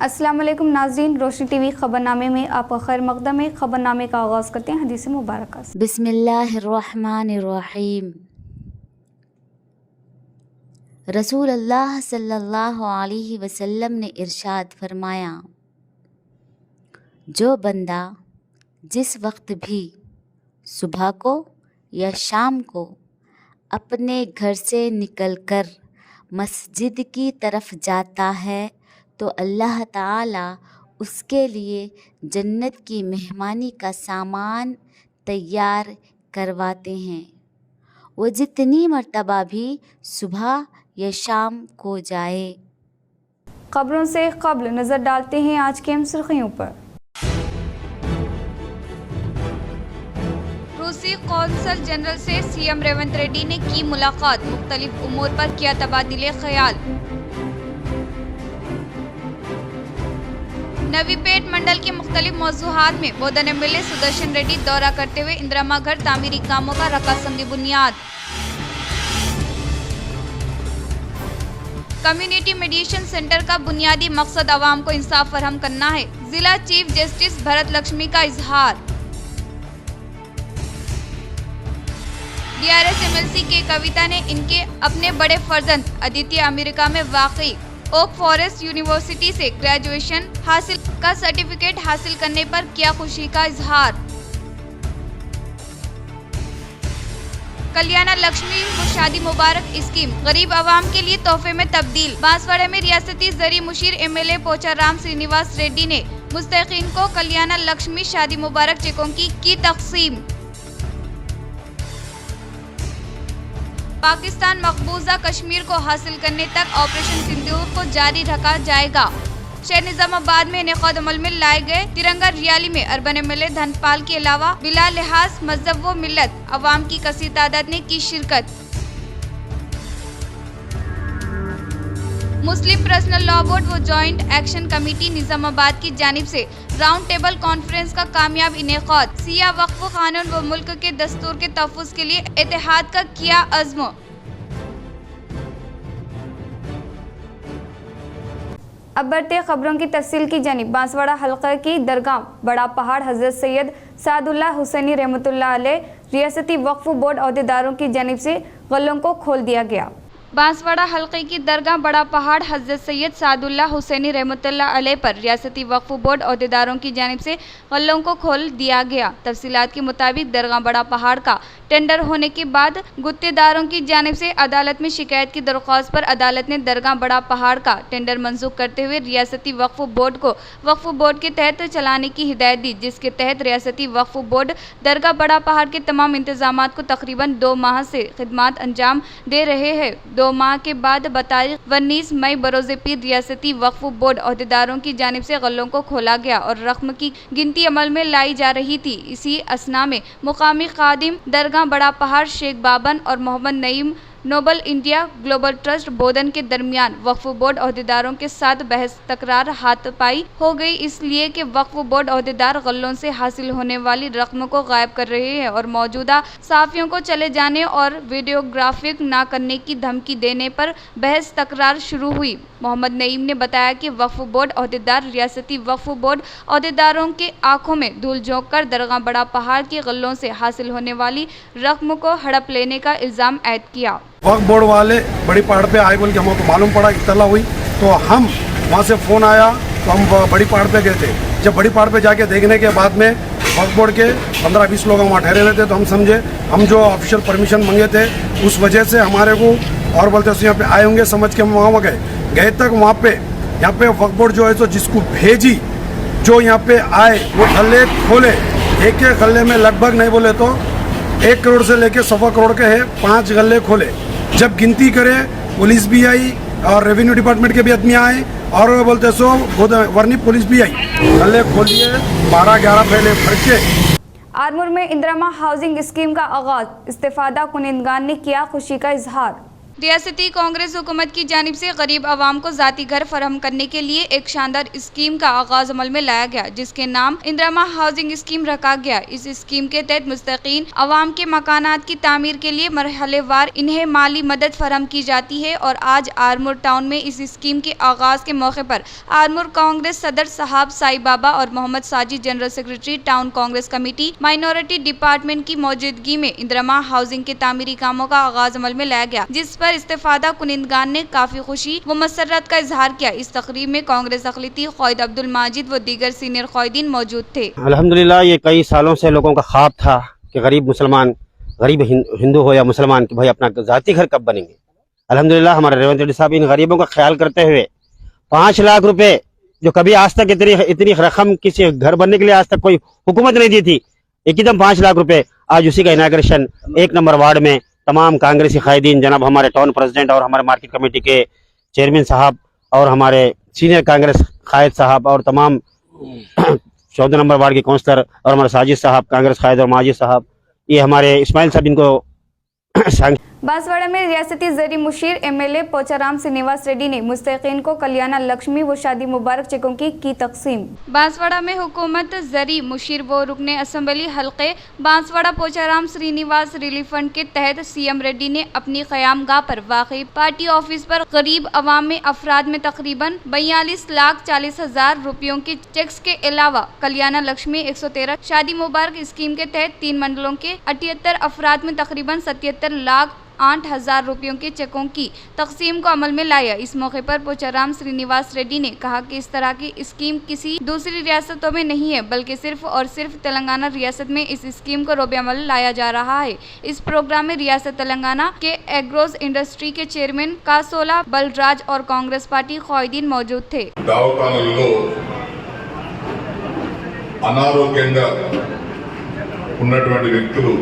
अस्सलाम वालेकुम नाज़रीन, रोशनी टीवी खबरनामे में आपका खैर मकदम है। खबरनामे का आगाज़ करते हैं हदीस मुबारक से। बिस्मिल्लाहिर्रहमानिर्रहीम। रसूल अल्लाह सल्लल्लाहु अलैहि वसल्लम ने इरशाद फरमाया, जो बंदा जिस वक्त भी सुबह को या शाम को अपने घर से निकलकर मस्जिद की तरफ जाता है तो अल्लाह ताला उसके लिए जन्नत की मेहमानी का सामान तैयार करवाते हैं। वो जितनी मर्तबा भी सुबह या शाम को जाए। खबरों से कब्ल नज़र डालते हैं आज की अहम सुर्खियों पर। रूसी कौंसल जनरल से सीएम रेवंत रेड्डी ने की मुलाकात, मुख्तलिफ उमूर पर किया तबादिले ख्याल। नवीपेट मंडल के मुख्तलिफ मौज़ूआत में बोधन एमएलए सुदर्शन रेड्डी दौरा करते हुए इंदिरा घर तामीरी कामों का रखा संगी बुनियाद। कम्युनिटी मेडिएशन सेंटर का बुनियादी मकसद आवाम को इंसाफ फरहम करना है, जिला चीफ जस्टिस भरत लक्ष्मी का इजहार। डीआरएस एमएलसी के कविता ने इनके अपने बड़े फर्जंद अदिति अमेरिका में वाकई ओक फॉरेस्ट यूनिवर्सिटी से ग्रेजुएशन हासिल का सर्टिफिकेट हासिल करने पर किया खुशी का इजहार। कल्याण लक्ष्मी वो शादी मुबारक स्कीम गरीब आवाम के लिए तोहफे में तब्दील। बांसवाड़ा में रियासती जरी मुशीर एमएलए पोचाराम श्रीनिवास रेड्डी ने मुस्तहिकीन को कल्याण लक्ष्मी शादी मुबारक चेकों की तकसीम। पाकिस्तान मकबूजा कश्मीर को हासिल करने तक ऑपरेशन सिंदूर को जारी रखा जाएगा। शहर निजामाबाद में इनेकाद अमल में लाए गए तिरंगा रैली में अर्बन एमएलए धनपाल के अलावा बिला लिहाज मजहब व मिल्लत अवाम की कसीर तादाद ने की शिरकत। मुस्लिम पर्सनल लॉ बोर्ड व जॉइंट एक्शन कमेटी निजामाबाद की जानिब से राउंड टेबल कॉन्फ्रेंस का कामयाब इनेकाद। सिया वक्फ कानून व मुल्क के दस्तूर के तहफ़्फ़ुज़ के लिए इत्तेहाद का किया अज़्म। अब बढ़ते खबरों की तफसील की जानिब। बांसवाड़ा हल्का की दरगाह बड़ा पहाड़ हज़रत सैयद सादुल्लाह हुसैनी रहमतुल्लाह अलैह रियासती वक्फ बोर्ड अहदेदारों की जानिब से गल्लों को खोल दिया गया। बांसवाड़ा हल्के की दरगाह बड़ा पहाड़ हज़रत सैयद सादुल्लाह हुसैनी रहमतुल्लाह अलैह पर रियासती वक्फ बोर्ड अहदेदारों की जानिब से गल्लों को खोल दिया गया। तफसीलात के मुताबिक दरगाह बड़ा पहाड़ का टेंडर होने के बाद गुत्तेदारों की जानिब से अदालत में शिकायत की दरख्वास्त पर अदालत ने दरगाह बड़ा पहाड़ का टेंडर मंजूर करते हुए रियासती वक्फ बोर्ड को वक्फ बोर्ड के तहत चलाने की हिदायत दी, जिसके तहत रियासती वक्फ बोर्ड दरगाह बड़ा पहाड़ के तमाम इंतजामात को तकरीबन 2 माह से खिदमात अंजाम दे रहे हैं। 2 माह के बाद बतारीख 19 मई बरोज़ पीर रियासती वक्फ बोर्ड अहदेदारों की जानिब से गल्लों को खोला गया और रकम की गिनती अमल में लाई जा रही थी। इसी असना में मुकामी खादिम दरगाह बड़ा पहाड़ शेख बाबन और Mohammed Naeem noble India global trust Bodhan के दरमियान वक्फ बोर्ड अहदेदारों के साथ बहस तकरार हाथापाई हो गई, इसलिए कि वक्फ बोर्ड अहदेदार गल्लों से हासिल होने वाली रकम को गायब कर रहे हैं और मौजूदा साफियों को चले जाने और वीडियोग्राफिक न करने की धमकी देने पर बहस तकरार शुरू हुई। मोहम्मद नईम ने बताया कि वक्फ बोर्ड अहदेदार रियासती वक्फ बोर्ड अहदेदारों के आंखों में धूल झोंक कर दरगाह बड़ा पहाड़ की गल्लों से हासिल होने वाली रकम को हड़प लेने का इल्जाम ऐद किया। वक्फ बोर्ड वाले बड़ी पहाड़ पे आए बोल के हमको मालूम पड़ा, इत्तला हुई तो हम वहाँ से फ़ोन आया तो हम बड़ी पहाड़ पे गए थे। जब बड़ी पहाड़ पे जाके देखने के बाद में वक्फ बोर्ड के 15-20 लोग वहाँ ठहरे हुए थे तो हम समझे हम जो ऑफिशियल परमिशन मांगे थे उस वजह से हमारे को और बोलते यहाँ पे आए होंगे समझ के हम वहाँ गए तक वहाँ पे यहाँ पे वक्फ बोर्ड जो है तो जिसको भेजी जो यहाँ पे आए वो गले खोले, एक एक गले में लगभग नहीं बोले तो 1 करोड़ से लेके 1.25 करोड़ के है 5 गले खोले। जब गिनती करे पुलिस भी आई और रेवेन्यू डिपार्टमेंट के भी आदमी आए और बोलते सो वर्नी पुलिस भी आई, गले खोलिए 12-11 पहले फर्चे। आरमूर में इंदिरा हाउसिंग स्कीम का आगाज, इस्तेफादा कुनिंदगान ने किया खुशी का इजहार। रियासती कांग्रेस हुकूमत की जानिब से गरीब आवाम को ज़ाती घर फराहम करने के लिए एक शानदार स्कीम का आगाज अमल में लाया गया, जिसके नाम इंदिरा हाउसिंग स्कीम रखा गया। इस स्कीम के तहत मुस्तकीन आवाम के मकानात की तामीर के लिए मरहलेवार इन्हें माली मदद फराहम की जाती है। और आज आरमूर टाउन में इस स्कीम के आगाज के मौके पर आरमूर कांग्रेस सदर साहब साई बाबा और Mohammed Sajid general secretary town Congress committee minority department की मौजूदगी में इंदिरा हाउसिंग के तामीरी कामों का आगाज अमल में लाया गया, जिस पर इस्तेफादा कुनिंदगान ने काफी खुशी व मसरत का इजहार किया। इस तकरीब में कांग्रेस अखिलती क़ायद अब्दुल माजिद व दीगर सीनियर क़ायदीन मौजूद थे। अल्हम्दुलिल्लाह, ये कई सालों से लोगों का ख्वाब था कि गरीब मुसलमान, गरीब हिंदू हो या मुसलमान, कि भाई अपना ज़ाती घर कब बनेंगे। अल्हम्दुलिल्लाह हमारे रेवंत रेड्डी साहब इन गरीबों का ख्याल करते हुए 5 लाख रुपए, जो कभी आज तक इतनी रकम किसी घर बनने के लिए आज तक कोई हुकूमत नहीं दी थी, एकदम 5 लाख रुपए, आज उसी का इनाग्रेशन 1 नंबर वार्ड में तमाम कांग्रेसी कायदीन, जनाब हमारे टाउन प्रेसिडेंट और हमारे मार्केट कमेटी के चेयरमैन साहब और हमारे सीनियर कांग्रेस कायद साहब और तमाम 14 नंबर वार्ड के काउंसलर और हमारे साजिद साहब कांग्रेस कायद और माजिद साहब, ये हमारे इस्माइल साहब, इनको बांसवाड़ा में रियासती ज़री मुशीर एमएलए पोचाराम श्रीनिवास रेड्डी ने मुस्तकीन को कल्याणा लक्ष्मी व शादी मुबारक चेकों की तकसीम। बांसवाड़ा में हुकूमत ज़री मुशीर व रुकने असम्बली हल्के बांसवाड़ा पोचाराम श्रीनिवास रिलीफ फंड के तहत सीएम रेड्डी ने अपनी क़याम गाह पर वाक़ई पार्टी ऑफिस पर गरीब अवाम में अफराद में तकरीबन 42,40,000 रुपयों के चेक्स के अलावा कल्याणा लक्ष्मी 113 शादी मुबारक स्कीम के तहत 3 मंडलों के 78 अफराद में तकरीबन 77,08,000 रुपयों के चेकों की तकसीम को अमल में लाया। इस मौके पर पोचाराम श्रीनिवास रेड्डी ने कहा कि इस तरह की स्कीम किसी दूसरी रियासतों में नहीं है, बल्कि सिर्फ और सिर्फ तेलंगाना रियासत में इस स्कीम को रोबे अमल लाया जा रहा है। इस प्रोग्राम में रियासत तेलंगाना के एग्रोज इंडस्ट्री के चेयरमैन कासोला बलराज और कांग्रेस पार्टी कायदीन मौजूद थे। అనారోగ్యంగా ఉన్నటువంటి వ్యక్తులు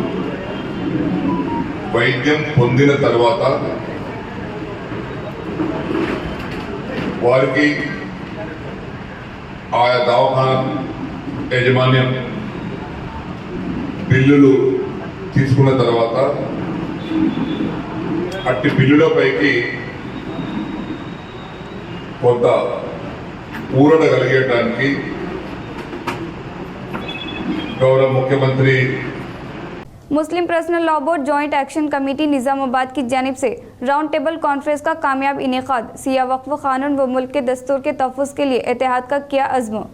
వైద్యం పొందిన తర్వాత వారికి ఆయా దవాఖానా యాజమాన్యం బిల్లులు తీసుకున్న తర్వాత అట్టి బిల్లులపైకి కొంత ఊరట కలిగేటానికి गौरव मुख्यमंत्री Muslim personal law board joint action committee Nizamabad की जानिब से राउंड टेबल कॉन्फ्रेंस का कामयाब इनेकाद। सिया वक्फ कानून व मुल्क के दस्तूर के तहफ़्फ़ुज़ के लिए इत्तेहाद का किया अज़्म।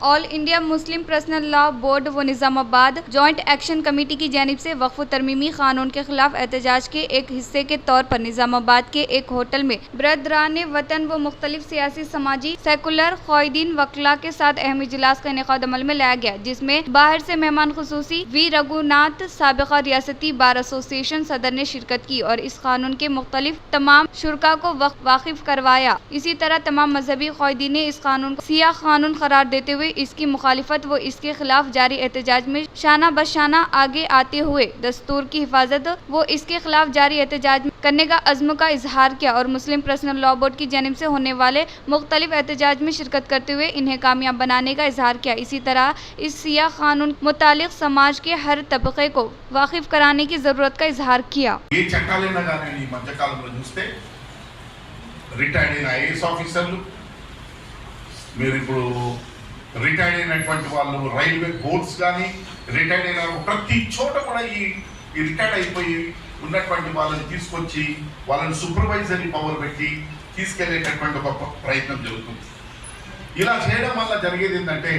All India Muslim personal law board व निजामाबाद जॉइंट एक्शन कमेटी की जानिब से वक्फ तरमीमी कानून के खिलाफ एहतजाज के एक हिस्से के तौर पर निजामाबाद के एक होटल में बरदरान वतन व मुख्तलिफ सियासी समाजी सेकुलर कायदीन वकला के साथ अहम इजलास का इनेकाद अमल में लाया गया, जिसमें बाहर से मेहमान खुसूसी वी रघुनाथ साबिका रियासती बार एसोसिएशन सदर ने शिरकत की और इस कानून के मुख्तलिफ तमाम शुरका को वाकिफ करवाया। इसी तरह तमाम मजहबी कायदीन ने इस कानून को सिया कानून करार देते हुए इसकी मुखालिफत व इसके खिलाफ जारी एहतजाज में शाना बशाना आगे आते हुए दस्तूर की हिफाजत व इसके खिलाफ जारी एहतजाज करने का अज़्म का इजहार किया और मुस्लिम पर्सनल लॉ बोर्ड की जानिब से होने वाले मुख्तलिफ एहतजाज में शिरकत करते हुए इन्हें कामयाब बनाने का इजहार किया। इसी तरह इस सिया कानून मुतालिक समाज के हर तबके को वाकिफ कराने की जरूरत का इजहार किया। రిటైర్డ్ అయినటువంటి వాళ్ళు రైల్వే బోర్డ్స్ కానీ రిటైర్డ్ అయిన ప్రతి చోట కూడా ఈ రిటైర్డ్ అయిపోయి ఉన్నటువంటి వాళ్ళని తీసుకొచ్చి వాళ్ళని సూపర్వైజరీ పవర్ పెట్టి తీసుకెళ్లేటటువంటి ఒక ప్రయత్నం జరుగుతుంది। ఇలా చేయడం వల్ల జరిగేది ఏంటంటే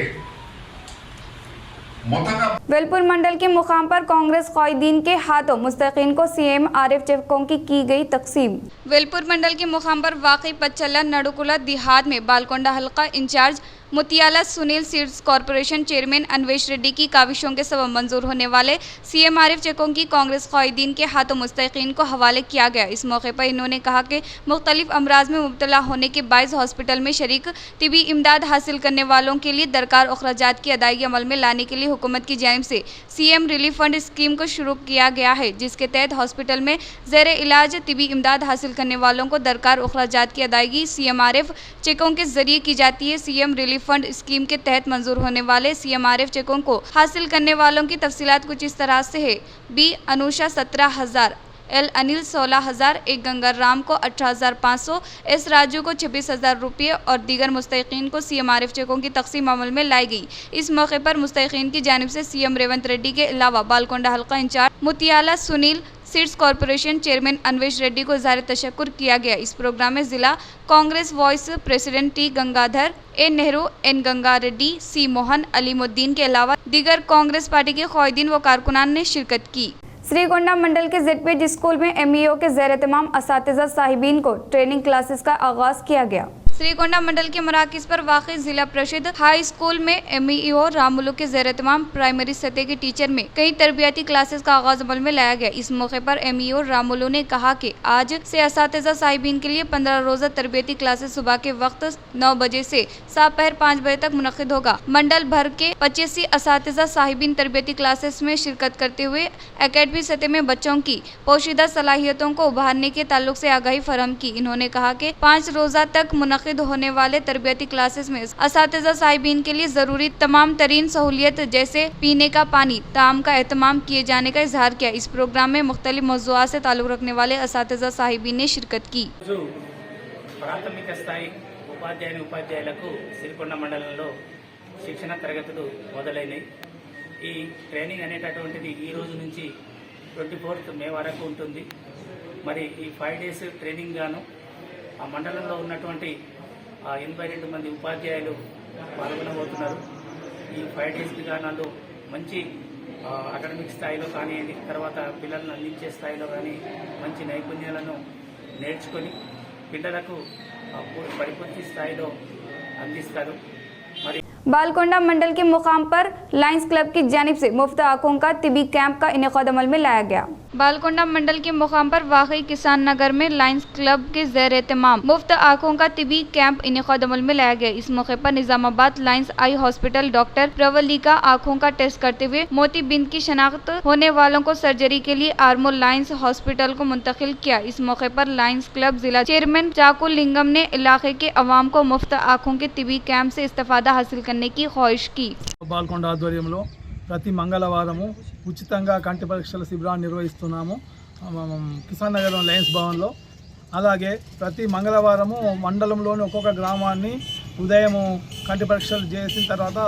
वेलपुर मंडल के मुकाम पर कांग्रेस कायदीन के हाथों मुस्तकीन को सीएम आरिफ चेकों की गई तकसीम। वेलपुर मंडल के मुकाम पर वाक़ई पचल्ला नडुकुला देहात में बालकोंडा हल्का incharge Mutyala Sunil seeds corporation chairman Anvesh Reddy की काविशों के सबब मंजूर होने वाले सीएम आरिफ चेकों की कांग्रेस कायदीन के हाथों मुस्तकीन को हवाले किया गया। इस मौके पर इन्होंने कहा कि मुख्तलिफ अमराज में मुब्तला होने के बायस हॉस्पिटल में शरीक तिबी इमदाद हासिल करने वालों के लिए दरकार अखराजात की अदायगी अमल में लाने के लिए हुकूमत की जानिब से सीएम रिलीफ फंड स्कीम को शुरू किया गया है, जिसके तहत हॉस्पिटल में ज़ेर इलाज तिबी इमदाद हासिल करने वालों को दरकार अखराजात की अदायगी सीएम आरिफ चेकों के जरिए की जाती है। सीएम रिलीफ फंड स्कीम के तहत मंजूर होने वाले सीएम आरिफ चेकों को हासिल करने वालों की तफसीलात कुछ इस तरह से है। बी अनुषा 17,000, एल अनिल 16,000, ए गंगा राम को 18,500, एस राजू को 26,000 रुपये और दीगर मुस्तहिकीन को CMRF चेकों की तकसीम अमल में लाई गई। इस मौके पर मुस्तहिकीन की जानिब से CM रेवंत रेड्डी के अलावा बालकोंडा हल्का incharge Mutyala Sunil, seeds corporation chairman Anvesh Reddy को इज़हार तशक्कुर किया गया। इस प्रोग्राम में जिला Congress vice president T Gangadhar, A Nehru, N Ganga Reddy, C Mohan, Alimuddin के अलावा दीगर कांग्रेस पार्टी के क़ायदीन व कारकुनान ने शिरकत की। श्रीगोंडा मंडल के ZPH स्कूल में MEO के ज़ेर एहतमाम असातिज़ा साहिबीन को ट्रेनिंग क्लासेस का आगाज़ किया गया। श्रीगोंडा मंडल के मराकज़ पर वाक़ जिला परिषद हाई स्कूल में MEO रामुलू के ज़ेर एहतमाम प्राइमरी सतह के टीचर में कई तरबियाती क्लासेस का आगाज़ अमल में लाया गया। इस मौके पर MEO रामुलू ने कहा कि आज से असातिज़ा साहिबीन के लिए 15 रोज़ा तरबियती क्लासेस सुबह के वक्त 9 बजे से दोपहर 5 बजे तक मुनक़िद होगा। मंडल भर के 85 असातिज़ा साहिबीन तरबियती क्लासेस में शिरकत करते हुए एकेडमी सतह में बच्चों की पोशीदा सलाहियतों को उभारने के ताल्लुक से आगाही फराहम की। इन्होंने कहा कि 5 रोज़ा तक मुनक़िद होने वाले तरबियती क्लासेस में असातिज़ा साहिबीन के लिए ज़रूरी तमाम तरीन सहूलियत जैसे पीने का पानी, ताम का एहतमाम किए जाने का इजहार किया। इस प्रोग्राम में मुख्तलिफ मौज़ूआत से ताल्लुक़ रखने वाले असातिज़ा साहिबीन ने शिरकत की। ప్రాథమిక స్థాయి ఉపాధ్యాయులకు సిరికొండ మండలంలో శిక్షణ తరగతులు మొదలైనవి. ఈ ట్రైనింగ్ అనేటటువంటిది ఈ రోజు నుంచి 24th మే వరకు ఉంటుంది. మరి ఈ 5 days ట్రైనింగ్ గాను ఆ మండలంలో ఉన్నటువంటి 82 మంది ఉపాధ్యాయులు పాల్గొనబోతున్నారు. ఈ 5 days గాను మంచి అకాడమిక్ స్థాయిలో కానివ్వండి, తర్వాత పిల్లలను అందించే స్థాయిలో కానీ మంచి నైపుణ్యాలను నేర్చుకొని పిల్లలకు పరిపూర్తి స్థాయిలో అందిస్తారు. మరి बालकोंडा मंडल के मुकाम पर लायंस क्लब की जानिब से मुफ्त आँखों का तिबी कैंप का इनेकाद अमल में लाया गया। बालकोंडा मंडल के मुकाम पर वाकई किसान नगर में लायंस क्लब के ज़ेर एहतमाम मुफ्त आँखों का तिबी कैंप इनेकाद अमल में लाया गया। इस मौके पर Nizamabad Lions eye hospital doctor Pravalika आँखों का टेस्ट करते हुए मोतीबिंद की शनाख्त होने वालों को सर्जरी के लिए आर्मो लायंस हॉस्पिटल को मुंतकिल किया। इस मौके पर लायंस क्लब जिला चेयरमैन चाकू लिंगम ने इलाके के अवाम को मुफ्त आँखों के तिबी कैंप से इस्तेफादा हासिल करने की ख्वाहिश की। బాల్కొండ ఆధ్వర్యంలో ప్రతి మంగళవారము ఉచితంగా కంటి పరీక్షల శిబిరాన్ని నిర్వహిస్తున్నాము కిసాన్ నగర్లో లయన్స్ భవన్లో. అలాగే ప్రతి మంగళవారము మండలంలోని ఒక్కొక్క గ్రామాన్ని ఉదయము కంటి పరీక్షలు చేసిన తర్వాత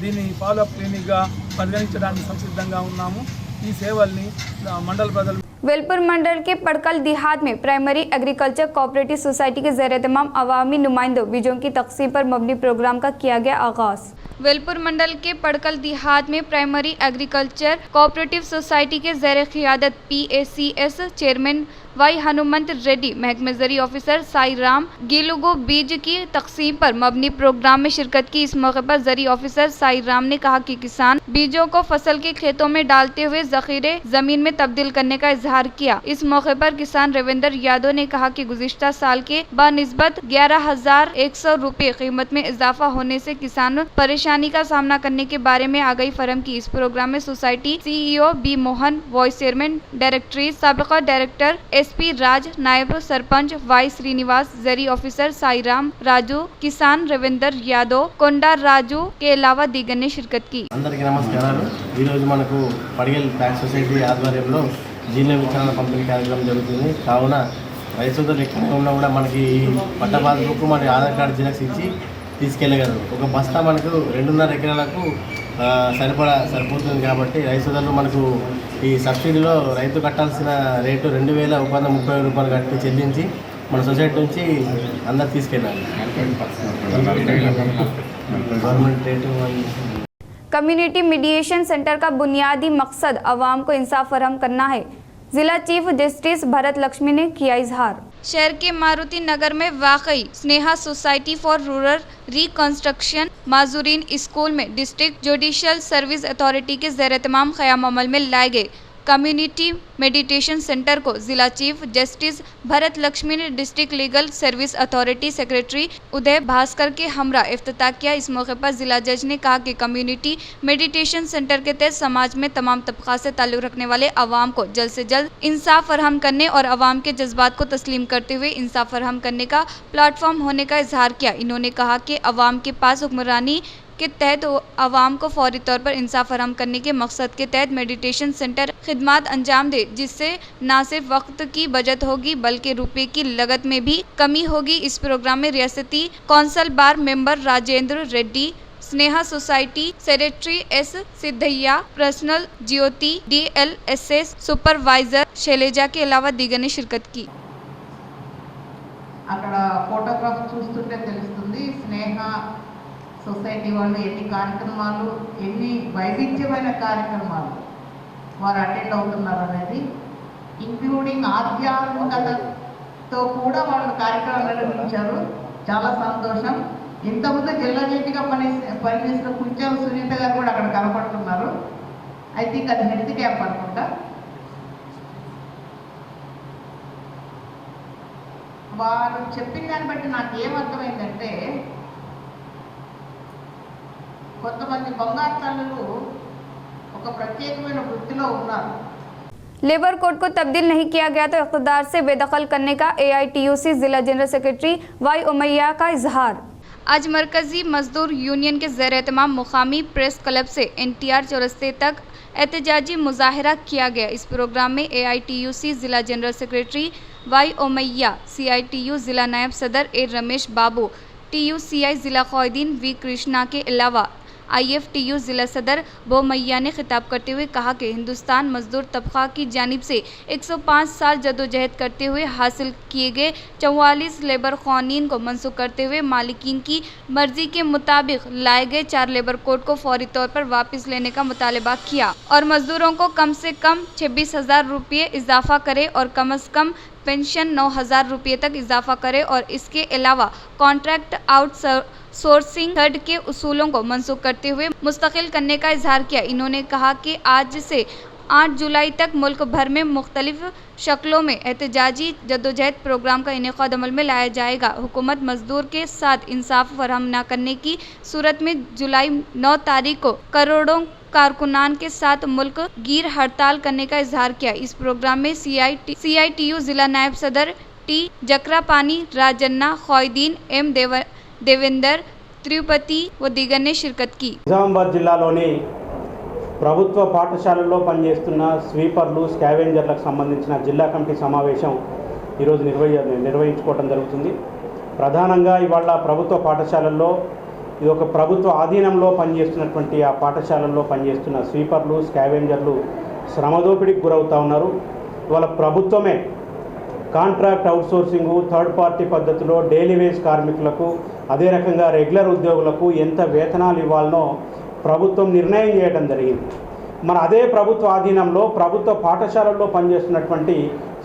దీన్ని ఫాలోఅప్ క్లినిక్గా పరిగణించడానికి సంసిద్ధంగా ఉన్నాము. ఈ సేవల్ని మండల ప్రజలు वेलपुर मंडल के पड़कल देहात में प्राइमरी एग्रीकल्चर कोऑपरेटिव सोसाइटी के ज़ेर एहतमाम अवामी नुमाइंदों बीजों की तकसीम पर मबनी प्रोग्राम का किया गया आगाज़। वेलपुर मंडल के पड़कल देहात में प्राइमरी एग्रीकल्चर कोऑपरेटिव सोसाइटी के ज़ेर क़ियादत PACS chairman Y Hanumanth Reddy, महकमे ज़री ऑफिसर साई राम गिलुगो बीज की तकसीम पर मबनी प्रोग्राम में शिरकत की। इस मौके पर ज़री ऑफिसर साई राम ने कहा कि किसान बीजों को फसल के खेतों में डालते हुए ज़ख़ीरे ज़मीन में तब्दील करने का इजहार किया। इस मौके पर किसान रविंदर यादव ने कहा कि गुज़िश्ता साल के बानिस्बत 11,100 रुपये कीमत में इजाफा होने से किसान परेशानी का सामना करने के बारे में आगाही फरहम की। इस प्रोग्राम में society CEO B Mohan, vice chairman directory साबिका डायरेक्टर SP राज, नायब सरपंच वाई श्रीनिवास, ज़री ऑफिसर साईराम राजू, किसान रविंदर यादव, कोंडा राजू के अलावा दीगर ने शिरकत की। అందరికీ నమస్కారాలు. ఈరోజు మనకు పడిగల్ ప్యాక్ సొసైటీ ఆధ్వర్యంలో జీల విత్తనాల పంపిణీ కార్యక్రమం జరుగుతుంది. కావున రైతులు ఎక్కడ ఉన్నా కూడా మనకి పట్ట పాస్బుక్ మన ఆధార్ కార్డు జిరాక్స్ ఇచ్చి తీసుకెళ్ళగలరు. ఒక బస్తా మనకు 2.5 ఎకరాలకు సరిపోతుంది. కాబట్టి రైతులు మనకు ఈ సబ్సిడీలో రైతు కట్టాల్సిన రేటు 2,130 రూపాయలు కట్టి చెల్లించి మన సొసైటీ నుంచి అందరు తీసుకెళ్ళాలి. Government rate community mediation centre का बुनियादी मकसद आवाम को इंसाफ फराहम करना है। जिला चीफ जस्टिस भरत लक्ष्मी ने किया इजहार। शहर के मारुति नगर में वाकई Sneha society for rural reconstruction माजूरीन स्कूल में डिस्ट्रिक्ट जुडिशियल सर्विस अथॉरिटी के ज़ेर एहतमाम क़याम अमल में लाए गए कम्युनिटी मेडिटेशन सेंटर को जिला चीफ जस्टिस भरत लक्ष्मी ने district legal service authority secretary Uday Bhaskar के हमरा इफ्तिताह किया। इस मौके पर जिला जज ने कहा कि कम्युनिटी मेडिटेशन सेंटर के तहत समाज में तमाम तबका से ताल्लुक़ रखने वाले अवाम को जल्द से जल्द इंसाफ फराहम करने और अवाम के जज्बात को तस्लीम करते हुए इंसाफ फराहम करने का प्लेटफॉर्म होने का इजहार किया। इन्होंने कहा कि अवाम के पास हुक्मरानी के तहत आवाम को फौरी तौर पर इंसाफ फराहम करने के मकसद के तहत मेडिटेशन सेंटर खिदमत अंजाम दे, जिससे न सिर्फ वक्त की बचत होगी बल्कि रुपए की लागत में भी कमी होगी। इस प्रोग्राम में रियासती council bar member Rajendra Reddy, Sneha society secretary S Siddaiah, personal Jyoti DLSS supervisor Shailaja के अलावा दीगर ने शिरकत की। అక్కడ ఫోటోగ్రాఫ్ చూస్తుంటే తెలుస్తుంది స్నేహ సొసైటీ వాళ్ళు ఎన్ని కార్యక్రమాలు, ఎన్ని వైవిధ్యమైన కార్యక్రమాలు వారు అటెండ్ అవుతున్నారు అనేది, ఇంక్లూడింగ్ ఆధ్యాత్మికతతో కూడా వాళ్ళు కార్యక్రమాలు నిర్వహించారు. చాలా సంతోషం. ఇంతకుముందు జిల్లా జడ్జిగా పనిచేసిన కుంచెం సునీత గారు కూడా అక్కడ కనపడుతున్నారు. ఐ థింక్ అది హెల్త్ క్యాంప్ అనుకుంటా. వారు చెప్పిన దాన్ని బట్టి నాకు ఏమర్థమైందంటే, కొంతమంది బంగారు తల్లులు ఒక ప్రత్యేకమైన వృత్తిలో ఉన్నారు. लेबर कोड को तब्दील नहीं किया गया तो इक़्तिदार से बेदखल करने का AITUC जिला जनरल सेक्रेटरी वाई उमैया का इजहार। आज मरकजी मजदूर यूनियन के ज़ेर एहतमाम मुकामी प्रेस क्लब से NTR चौरस्ते तक एहतजाजी मुजाहरा किया गया। इस प्रोग्राम में AITUC जिला general secretary Y Umaiah, CITU जिला नायब सदर A रमेश बाबू, TUCI जिला क़ायदीन V कृष्णा के अलावा IFTU जिला सदर बोमैया ने खिताब करते हुए कहा कि हिंदुस्तान मजदूर तबका की जानिब से 105 साल जदोजहद करते हुए हासिल किए गए 44 लेबर कानून को मनसूख करते हुए मालिकीन की मर्जी के मुताबिक लाए गए 4 लेबर कोड को फौरी तौर पर वापस लेने का मुतालबा किया और मजदूरों को कम से कम 26,000 रुपये इजाफा करे और कम से कम पेंशन 9,000 रुपये तक इजाफा करे और इसके अलावा कॉन्ट्रैक्ट आउटसोर्सिंग थर्ड के उसूलों को मनसूख करते हुए मुस्तकिल करने का इजहार किया। इन्होंने कहा कि आज से 8 जुलाई तक मुल्क भर में मुख्तलिफ शक्लों में एहतजाजी जदोजहद प्रोग्राम का इनेकाद अमल में लाया जाएगा। हुकूमत मजदूर के साथ इंसाफ फराहम न करने की सूरत में जुलाई 9 तारीख को करोड़ों कारकुनान के साथ मुल्क गिर हड़ताल करने का इजहार किया। इस प्रोग्राम में CITU जिला नायब सदर T जकरापानी, राजन्ना, क़ायदीन M देवेंदर, तिरुपति व दीगर ने शिरकत की। నిజామాబాద్ జిల్లాలోని ప్రభుత్వ పాఠశాలల్లో పనిచేస్తున్న స్వీపర్లు, స్కావెంజర్లకు సంబంధించిన జిల్లా కమిటీ సమావేశం ఈరోజు నిర్వహించుకోవడం జరుగుతుంది. ప్రధానంగా ఇవాళ ప్రభుత్వ పాఠశాలల్లో ఇది ఒక ప్రభుత్వ ఆధీనంలో పనిచేస్తున్నటువంటి ఆ పాఠశాలల్లో పనిచేస్తున్న స్వీపర్లు, స్కావెంజర్లు శ్రమదోపిడికి గురవుతూ ఉన్నారు. ఇవాళ ప్రభుత్వమే కాంట్రాక్ట్ అవుట్సోర్సింగు, థర్డ్ పార్టీ పద్ధతిలో డైలీ వేజ్ కార్మికులకు, అదే రకంగా రెగ్యులర్ ఉద్యోగులకు ఎంత వేతనాలు ఇవ్వాలనో ప్రభుత్వం నిర్ణయం చేయడం జరిగింది. మన అదే ప్రభుత్వ ఆధీనంలో ప్రభుత్వ పాఠశాలల్లో పనిచేస్తున్నటువంటి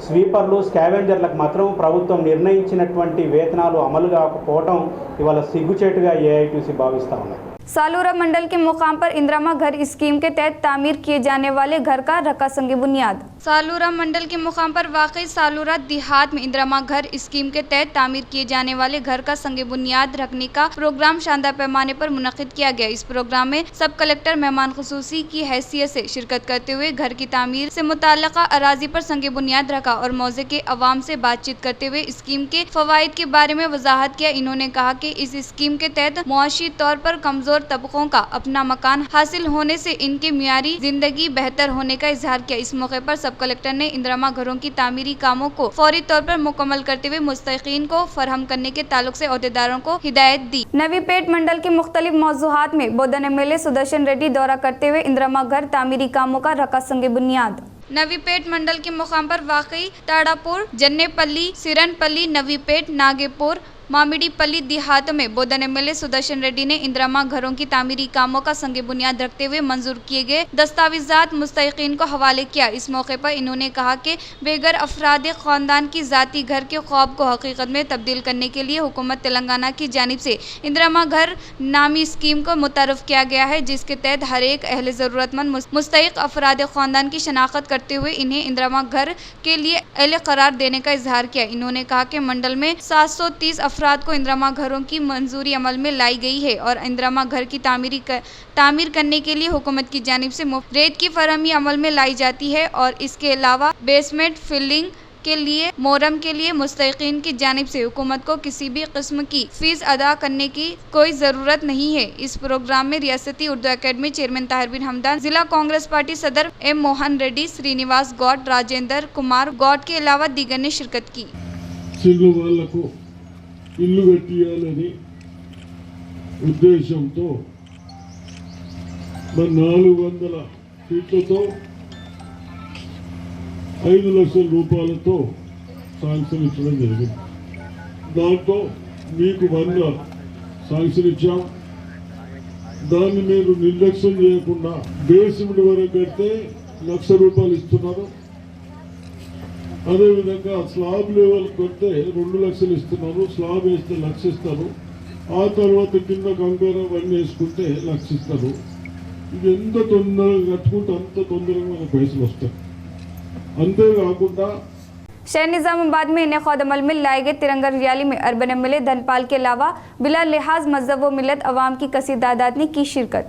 స్వీపర్లు, స్కావెంజర్లకు మాత్రం ప్రభుత్వం నిర్ణయించినటువంటి వేతనాలు అమలు కాకపోవడం ఇవాళ సిగ్గుచేటుగా AITUC భావిస్తూ ఉన్నాయి. सालूरा मंडल के मुकाम पर इंदिरा घर स्कीम के तहत तामीर किए जाने वाले घर का रखा संग बुनियाद। सालूरा मंडल के मुकाम पर वाक़ई सालूरा देहात में इंदिरा घर स्कीम के तहत तामीर किए जाने वाले घर का संग बुनियाद रखने का प्रोग्राम शानदार पैमाने पर मुनक़िद किया गया। इस प्रोग्राम में सब कलेक्टर मेहमान खुसूसी की हैसियत से शिरकत करते हुए घर की तामीर से मुताल्लिक़ा अराजी पर संग बुनियाद रखा और मौज़े के अवाम से बातचीत करते हुए स्कीम के फ़वाइद के बारे में वजाहत किया। इन्होंने कहा कि इस स्कीम के तहत मुआशी तौर पर कमज़ोर तबकों का अपना मकान हासिल होने से इनके मियारी जिंदगी बेहतर होने का इजहार किया। इस मौके पर सब कलेक्टर ने इंदिरा घरों की तामीरी कामों को फौरी तौर पर मुकम्मल करते हुए मुस्तहीक़ीन को फरहम करने के ताल्लुक से अहदेदारों को हिदायत दी। नवीपेट मंडल के मुख्तलिफ मौज़ूआत में बोधन MLA सुदर्शन रेड्डी दौरा करते हुए इंदिरा घर तामीरी कामों का रखा संग बुनियाद। नवीपेट मंडल के मुकाम पर वाकई ताड़ापुर, जन्नेपल्ली, सिरनपल्ली, नवीपेट, नागेपुर, मामिडीपल्ली देहातों में बोधन MLA सुदर्शन रेड्डी ने इंदिरा घरों की तामीरी कामों का संग बुनियाद रखते हुए मंजूर किए गए दस्तावेजात मुस्तहीक़ीन को हवाले किया। इस मौके पर इन्होंने कहा कि बेघर अफराद ख़ानदान की ज़ाती घर के ख्वाब को हकीकत में तब्दील करने के लिए हुकूमत तेलंगाना की जानिब से इंदिरा घर नामी स्कीम को मुतारफ़ किया गया है, जिसके तहत हर एक अहले ज़रूरतमंद मुस्तहिक़ अफराद ख़ानदान की शनाख्त करते हुए इन्हें इंदिरा घर के लिए अहल करार देने का इजहार किया। इन्होंने कहा कि मंडल में 730 अफराद को इंदिरा घरों की मंजूरी अमल में लाई गई है और इंदिरा घर की तामीर करने के लिए हुकूमत की जानिब से मुफ्त रेत की फरहमी अमल में लाई जाती है और इसके अलावा बेसमेंट, फिलिंग, के लिए मोहर्रम के लिए मुस्तहिकीन की जानिब से हुकूमत को किसी भी किस्म की फीस अदा करने की कोई ज़रूरत नहीं है। इस प्रोग्राम में रियासती उर्दू अकेडमी चेयरमैन ताहिर बिन हमदान, जिला कांग्रेस पार्टी सदर एम मोहन रेड्डी, श्रीनिवास गौड, राजेंद्र कुमार गौड के अलावा दीगर ने शिरकत की। ఇల్లు కట్టియాలని ఉద్దేశంతో 400 ఫీట్లతో 5 లక్షల రూపాయలతో శాంక్షన్ ఇచ్చడం జరిగింది. దాంతో మీకు 100 శాంక్షన్ ఇచ్చాం. దాన్ని మీరు నిర్లక్ష్యం చేయకుండా బేస్మెంట్ వరకు కడితే 1,00,000 రూపాయలు ఇస్తున్నారు. అదేవిధంగా స్లాబ్ లెవెల్ కొడితే 2 లక్షలు ఇస్తున్నారు. స్లాబ్ వేస్తే 1,00,000 ఇస్తారు. ఆ తర్వాత కింద కంకర అవన్నీ వేసుకుంటే 1,00,000 ఇస్తారు. ఇది ఎంత తొందరగా కట్టుకుంటే అంత తొందరగా మన పైసలు వస్తాయి. అంతేకాకుండా शहर निजामाबाद में इनेक़ाद अमल में लाए गए तिरंगा रैली में अर्बन एमएलए धनपाल के अलावा बिला लिहाज मजहब व मिलत अवाम की कसीर तादाद ने की शिरकत।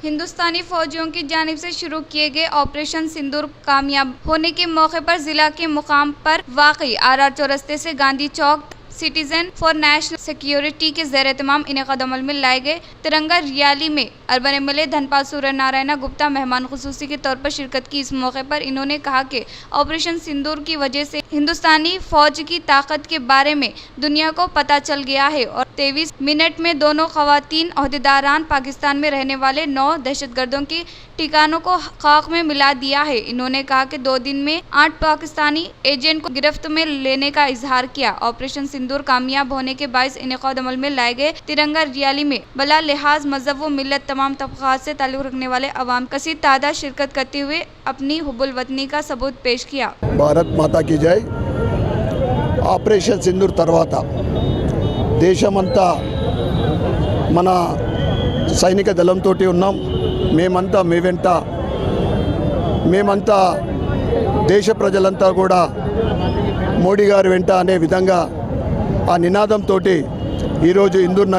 हिंदुस्तानी फौजियों की जानिब से शुरू किए गए ऑपरेशन सिंदूर कामयाब होने के मौके पर जिला के मुकाम पर वाक़ई RR चौरस्ते से गांधी चौक सिटीजन फॉर नेशनल सिक्योरिटी के ज़ेर एहतमाम इनेक़ाद अमल में लाए गए तिरंगा रैली में अर्बन एमएलए धनपाल सूर्य नारायण गुप्ता मेहमान खुसूसी के तौर पर शिरकत की। इस मौके पर इन्होंने कहा कि ऑपरेशन सिंदूर की वजह से हिंदुस्तानी फौज की ताकत के बारे में दुनिया को पता चल गया है और 23 मिनट में दोनों खवातीन ओहदेदारान पाकिस्तान में रहने वाले 9 दहशतगर्दों की ठिकानों को खाक में मिला दिया है। इन्होंने कहा कि 2 दिन में 8 पाकिस्तानी एजेंट को गिरफ्त में लेने का इजहार किया। ऑपरेशन सिंदूर कामयाब होने के बायस इनेक़ाद अमल में लाए गए तिरंगा रैली में बला लिहाज मजहब व मिलत तमाम तबक़ात से ताल्लुक़ रखने वाले अवाम कसीर तादाद शिरकत करते हुए अपनी हुब्बुल वतनी का सबूत पेश किया। भारत माता की जय। ఆపరేషన్ సింధూర్ తర్వాత దేశమంతా మన సైనిక దళంతో ఉన్నాం. మేమంతా మీ వెంట, మేమంతా దేశ ప్రజలంతా కూడా మోడీ గారి వెంట అనే విధంగా ఆ నినాదంతో ఈరోజు ఇందూర్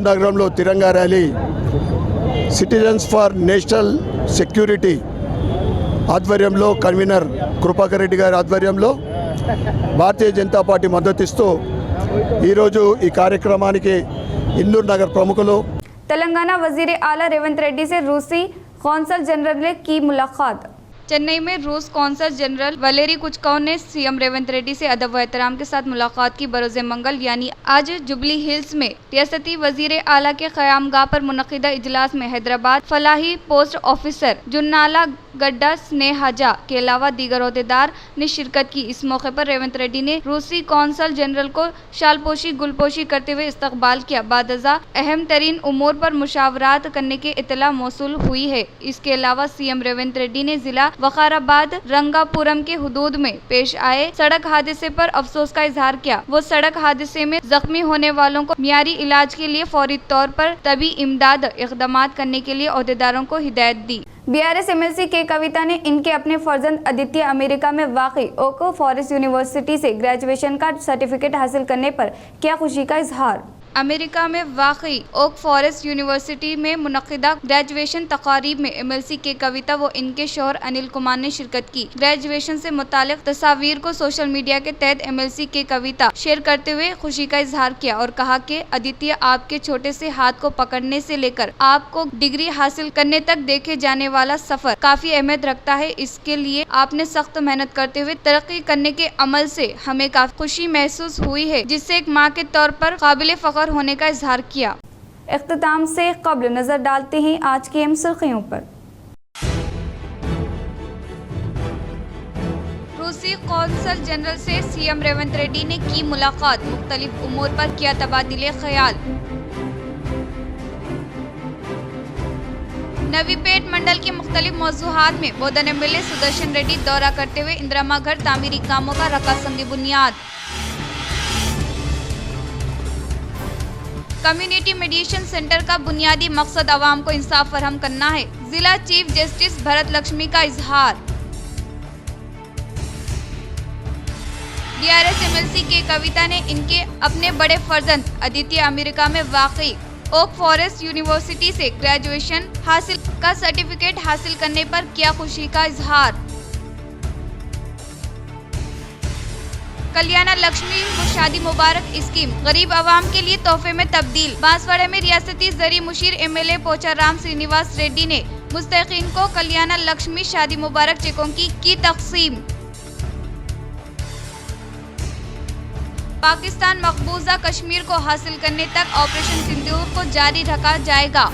నగరంలో Tiranga rally citizens for national security ఆధ్వర్యంలో కన్వీనర్ కృపాకర్ రెడ్డి గారి ఆధ్వర్యంలో భారతీయ జనతా పార్టీ మద్దతిస్తూ ఈరోజు ఈ కార్యక్రమానికి ఇందూర్ నగర్ ప్రముఖులు तेलंगाना वजीर आला रेवंत रेड्डी से रूसी कौंसल जनरल की मुलाकात। चेन्नई में रूस कौंसल जनरल वलेरी कुचकाउ ने सीएम रेवंत रेड्डी से अदब व एहतराम के साथ मुलाकात की। बरोज़ मंगल यानी आज जुबली हिल्स में रियासती वजीर आला के क़यामगाह पर मुनक़िदा इजलास में हैदराबाद फलाही पोस्ट ऑफिसर जुन्नाला गड्डा स्नेहाजा के अलावा दीगर ओहदेदार ने शिरकत की। इस मौके पर रेवंत रेड्डी ने रूसी कौंसल जनरल को शालपोशी गुलपोशी करते हुए इस्तकबाल किया। बादजा अहम तरीन उमूर पर मुशावरात करने की इतला मौसूल हुई है। इसके अलावा सीएम रेवंत रेड्डी ने जिला वकाराबाद रंगापुरम के हुदूद में पेश आए सड़क हादसे पर अफसोस का इजहार किया। वो सड़क हादसे में जख्मी होने वालों को मियारी इलाज के लिए फौरी तौर पर तभी इमदाद इक़दामात करने के लिए ओहदेदारों को हिदायत दी। BRS MLC के कविता ने इनके अपने फर्जंद आदित्य अमेरिका में वाक़ई ओक फॉरेस्ट यूनिवर्सिटी से ग्रेजुएशन का सर्टिफिकेट हासिल करने पर किया खुशी का इजहार। अमेरिका में वाक़ई ओक फॉरेस्ट यूनिवर्सिटी में मुनक़िदा ग्रेजुएशन तकारीब में MLC के कविता व इनके शौहर अनिल कुमार ने शिरकत की। ग्रेजुएशन से मुतालिक तस्वीर को सोशल मीडिया के तहत MLC के कविता शेयर करते हुए खुशी का इजहार किया और कहा कि आदित्य आपके छोटे से हाथ को पकड़ने से लेकर आपको डिग्री हासिल करने तक देखे जाने वाला सफर काफी अहमियत रखता है। इसके लिए आपने सख्त मेहनत करते हुए तरक्की करने के अमल से हमें काफी खुशी महसूस हुई है, जिससे एक माँ के तौर पर काबिल फख्र होने का इजहार किया। इख्तिताम से कब्ल नजर डालते हैं आज की अहम सुर्खियों पर। रूसी कौंसल जनरल से सीएम रेवंत रेड्डी ने की मुलाकात, मुख्तलिफ उमूर पर किया तबादिले ख्याल। नवीपेट मंडल के मुख्तलिफ मौजूहात में बोधन MLA सुदर्शन रेड्डी दौरा करते हुए इंदिरामा घर तामीरी कामों का रखा संग बुनियाद। कम्युनिटी मेडिएशन सेंटर का बुनियादी मकसद आवाम को इंसाफ फरहम करना है, जिला चीफ जस्टिस भरत लक्ष्मी का इजहार। DRS MLC के कविता ने इनके अपने बड़े फर्जंद आदित्य अमेरिका में वाक़ई ओक फॉरेस्ट यूनिवर्सिटी से ग्रेजुएशन हासिल का सर्टिफिकेट हासिल करने पर किया खुशी का इजहार। कल्याण लक्ष्मी व शादी मुबारक स्कीम गरीब आवाम के लिए तोहफे में तब्दील। बांसवाड़ा में रियासती जरी मुशीर एमएलए पोचाराम श्रीनिवास रेड्डी ने मुस्तहिकीन को कल्याण लक्ष्मी शादी मुबारक चेकों की तकसीम। पाकिस्तान मकबूजा कश्मीर को हासिल करने तक ऑपरेशन सिंदूर को जारी रखा जाएगा।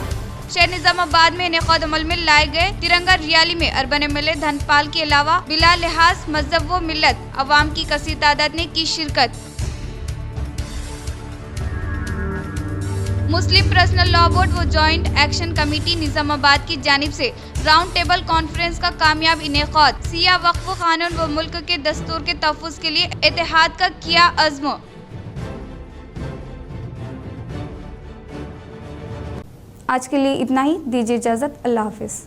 शहर निजामाबाद में इनेकाद अमल में लाए गए तिरंगा रैली में अर्बन एमएलए धनपाल के अलावा बिला लिहाज मजहब व मिल्लत अवाम की कसीर तादाद ने की शिरकत। मुस्लिम पर्सनल लॉ बोर्ड व जॉइंट एक्शन कमेटी निजामाबाद की जानिब से राउंड टेबल कॉन्फ्रेंस का कामयाब इनेकाद। सिया वक्फ कानून व मुल्क के दस्तूर के तहफ़्फ़ुज़ के लिए इत्तेहाद का किया अज़्म। आज के लिए इतना ही, दीजिए इजाज़त, अल्लाह हाफ़िज़।